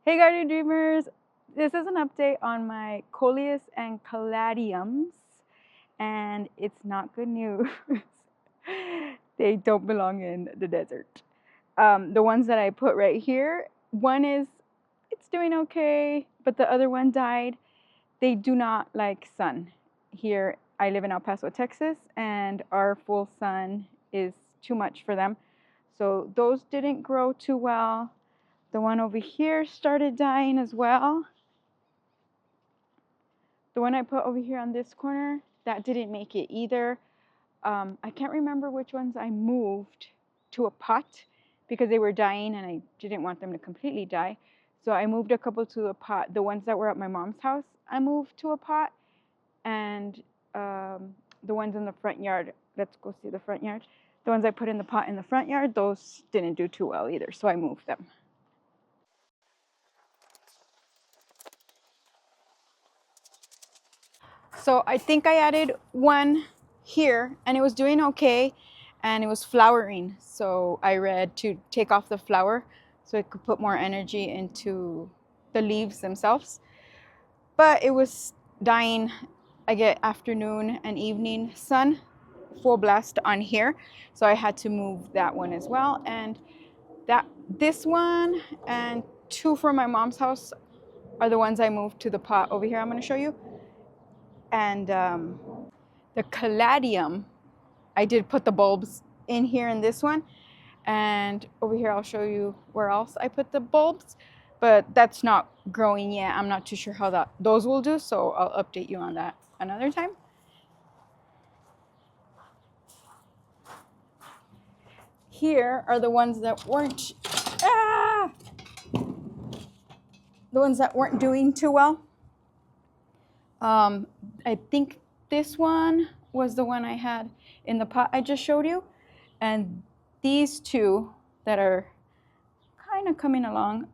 Hey Guardian Dreamers! This is an update on my Coleus and caladiums, and it's not good news. They don't belong in the desert. The ones that I put right here, it's doing okay, but the other one died. They do not like sun. Here, I live in El Paso, Texas, and our full sun is too much for them. So those didn't grow too well. The one over here started dying as well. The one I put over here on this corner, that didn't make it either. I can't remember which ones I moved to a pot because they were dying and I didn't want them to completely die. So I moved a couple to a pot. The ones that were at my mom's house, I moved to a pot. And the ones in the front yard, let's go see the front yard. The ones I put in the pot in the front yard, those didn't do too well either, so I moved them. So I think I added one here and it was doing okay and it was flowering. So I read to take off the flower so it could put more energy into the leaves themselves. But it was dying. I get afternoon and evening sun full blast on here. So I had to move that one as well. And this one and two from my mom's house are the ones I moved to the pot over here I'm going to show you. And the caladium, I did put the bulbs in here in this one. And over here, I'll show you where else I put the bulbs. But that's not growing yet. I'm not too sure how those will do. So I'll update you on that another time. Here are the ones that weren't, the ones that weren't doing too well. I think this one was the one I had in the pot I just showed you. And these two that are kind of coming along,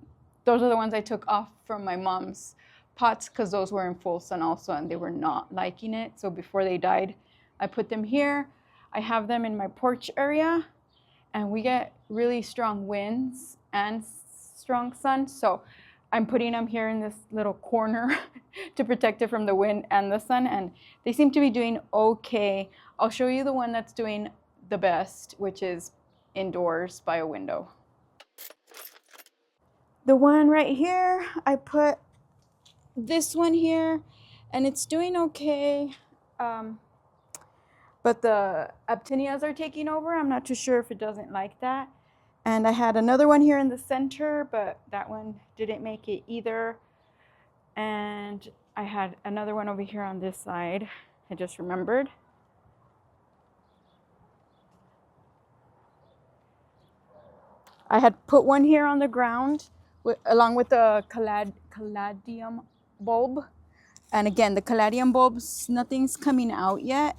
those are the ones I took off from my mom's pots because those were in full sun also and they were not liking it. So before they died, I put them here. I have them in my porch area and we get really strong winds and strong sun. So I'm putting them here in this little corner to protect it from the wind and the sun, and they seem to be doing okay. I'll show you the one that's doing the best, which is indoors by a window. The one right here, I put this one here, and it's doing okay. But the actinias are taking over. I'm not too sure if it doesn't like that. And I had another one here in the center, but that one didn't make it either. And I had another one over here on this side. I just remembered. I had put one here on the ground along with the caladium bulb. And again, the caladium bulbs, nothing's coming out yet.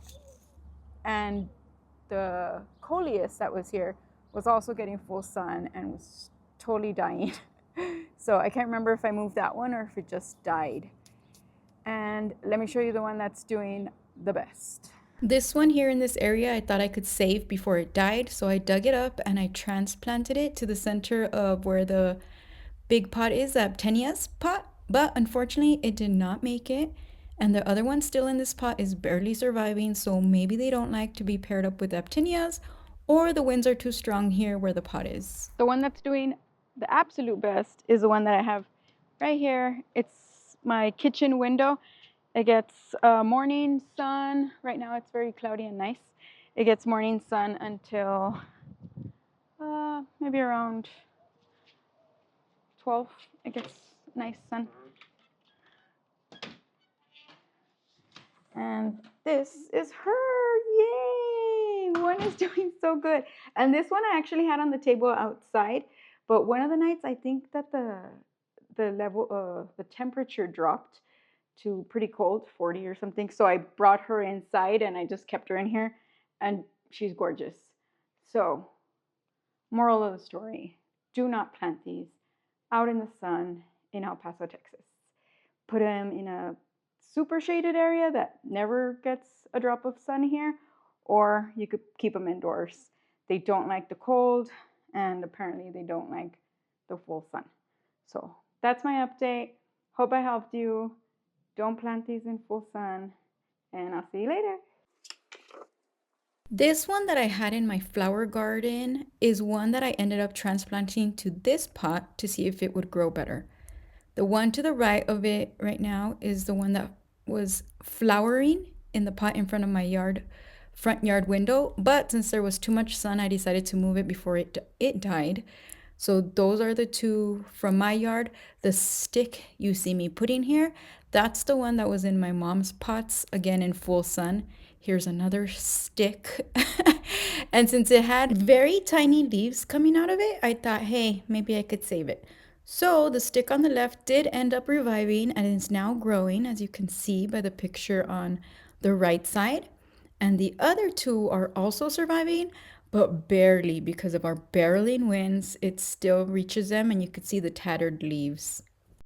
And the Coleus that was here was also getting full sun and was totally dying. So I can't remember if I moved that one or if it just died. And let me show you the one that's doing the best. This one here in this area, I thought I could save before it died. So I dug it up and I transplanted it to the center of where the big pot is, the Aptenia's pot. But unfortunately, it did not make it. And the other one still in this pot is barely surviving. So maybe they don't like to be paired up with Aptenias, or the winds are too strong here where the pot is. The one that's doing the absolute best is the one that I have right here. It's my kitchen window. It gets morning sun. Right now it's very cloudy and nice. It gets morning sun until maybe around 12. It gets nice sun. And this is her. Yay! One is doing so good. And this one I actually had on the table outside. But one of the nights I think that the temperature dropped to pretty cold, 40 or something. So I brought her inside and I just kept her in here. And she's gorgeous. So, moral of the story, do not plant these out in the sun in El Paso, Texas. Put them in a super shaded area that never gets a drop of sun here, or you could keep them indoors. They don't like the cold, and apparently they don't like the full sun. So that's my update. Hope I helped you. Don't plant these in full sun, and I'll see you later. This one that I had in my flower garden is one that I ended up transplanting to this pot to see if it would grow better. The one to the right of it right now is the one that was flowering in the pot in front of my front yard window. But since there was too much sun, I decided to move it before it died. So those are the two from my yard. The stick you see me putting here, that's the one that was in my mom's pots, again in full sun. Here's another stick. And since it had very tiny leaves coming out of it, I thought, hey, maybe I could save it. So the stick on the left did end up reviving and is now growing, as you can see by the picture on the right side. And the other two are also surviving, but barely because of our barreling winds. It still reaches them, and you could see the tattered leaves.